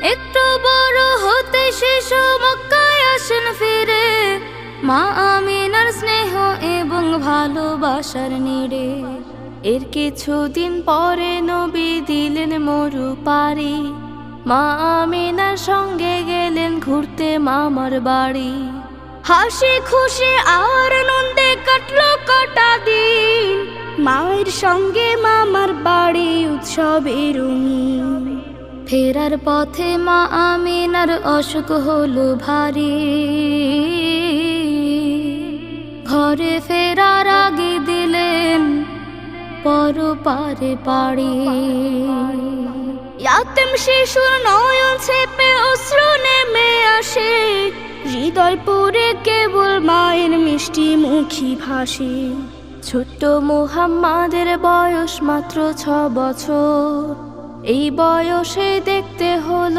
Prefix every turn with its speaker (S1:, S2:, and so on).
S1: একটু বড় হতে শিশু মক্কায় আসেন ফিরে, মা আমিনার স্নেহ এবং ভালোবাসার নিড়ে। এর কিছুদিন পরে নবী দিলেন মরু পারি, মা আমিনার সঙ্গে গেলেন ঘুরতে মামার বাড়ি। হাসি খুশি আর আনন্দে কাটলো কটা দিন, মায়ের সঙ্গে মামার বাড়ি উৎসবে রঙিন। ফেরার পথে মা আমিনার অসুখ হলো ভারী, ঘরে ফেরার আগে দিলেন পরপারে পাড়ি। ইয়াতিম শিশুর নয়ন ছেপে অশ্রু নেমে আসে, হৃদয় পুরে কেবল মায়ের মিষ্টি মুখী ভাসে। ছোট্ট মুহাম্মাদের বয়স মাত্র 6 বছর, এই বয়সে দেখতে হলো